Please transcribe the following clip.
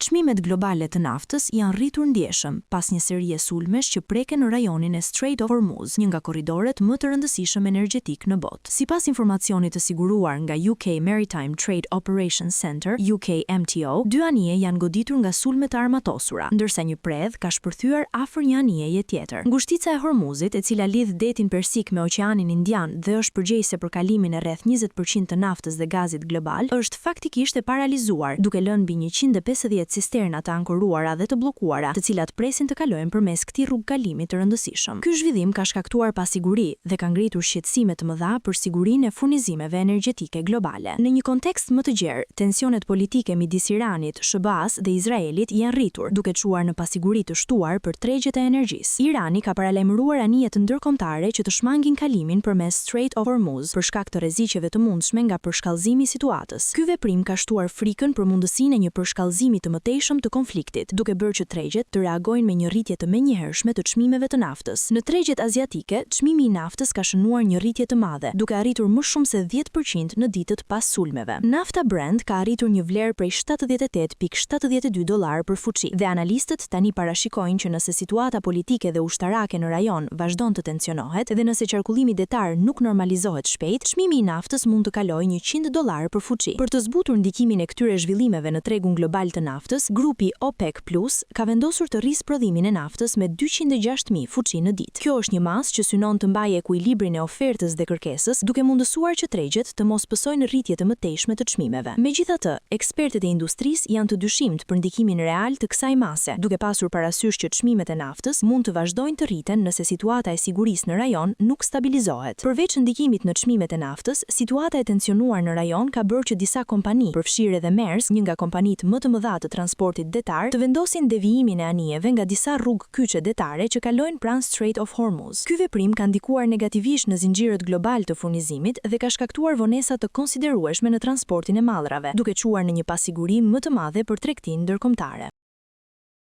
Çmimet globale të naftës janë rritur ndjeshëm pas një serie sulmesh që preken në rajonin e Strait of Hormuz, një nga korridoret më të rëndësishëm energjetik në botë. Sipas informacionit të siguruar nga UK Maritime Trade Operations Center, UKMTO, 2 anije janë goditur nga sulme të armatosura, ndërsa një predh ka shpërthyer afër një anijeje tjetër. Ngushtica e Hormuzit, e cila lidh detin Persik me Oqeanin Indian dhe është përgjegjëse për kalimin e rreth 20% të naftës dhe gazit global, është faktikisht e paralizuar, duke lënë mbi 150 cisterna të ankoruara dhe të bllokuara, të cilat presin të kalojnë përmes këtij rrugkalimi të rëndësishëm. Ky zhvillim ka shkaktuar pasiguri dhe ka ngritur shqetësime të mëdha për sigurinë e furnizimeve energjetike globale. Në një kontekst më të gjerë, tensionet politike midis Iranit, SBA-s dhe Izraelit janë rritur, duke çuar në pasiguri të shtuar për tregjet e energjisë. Irani ka paralajmëruar anije të ndërkombëtare që të shmangin kalimin përmes Strait of Hormuz për shkak të rreziqeve të mundshme nga përshkallëzimi i situatës. Ky veprim ka shtuar frikën për mundësinë e një përshkallëzimi të mëtejshëm të konfliktit, duke bërë që tregjet të reagojnë me një rritje të menjëhershme të çmimeve të naftës. Në tregjet aziatike, çmimi i naftës ka shënuar një rritje të madhe, duke arritur më shumë se 10% në ditët pas sulmeve. Nafta Brent ka arritur një vlerë prej $78.72 për fuqi, dhe analistët tani parashikojnë që nëse situata politike dhe ushtarake në rajon vazhdon të tensionohet dhe nëse qarkullimi detar nuk normalizohet shpejt, çmimi i naftës mund të kalojë $100 për fuqi. Për të zbutur ndikimin e këtyre zhvillimeve në tregun global të naftës, grupi OPEC+ ka vendosur të rrisë prodhimin e naftës me 206.000 fuqi në ditë. Kjo është një masë që synon të mbajë ekuilibrin e ofertës dhe kërkesës, duke mundësuar që tregjet të mos pësojnë rritje të mëtejshme të çmimeve. Megjithatë, ekspertët e industrisë janë të dyshimt për ndikimin real të kësaj mase, duke pasur parasysh që çmimet e naftës mund të vazhdojnë të rriten nëse situata e sigurisë në rajon nuk stabilizohet. Përveç ndikimit në çmimet e naftës, situata e tensionuar në rajon ka bërë që disa kompani, përfshirë edhe Maersk, një nga kompanitë më të mëdha të transportit detar, të vendosin devijimin e anijeve nga disa rrugë kyçe detare që kalojnë pranë Strait of Hormuz. Ky veprim ka ndikuar negativisht në zinxhirët global të furnizimit dhe ka shkaktuar vonesa të konsiderueshme në transportin e mallrave, duke çuar në një pasiguri më të madhe për tregtinë ndërkombëtare.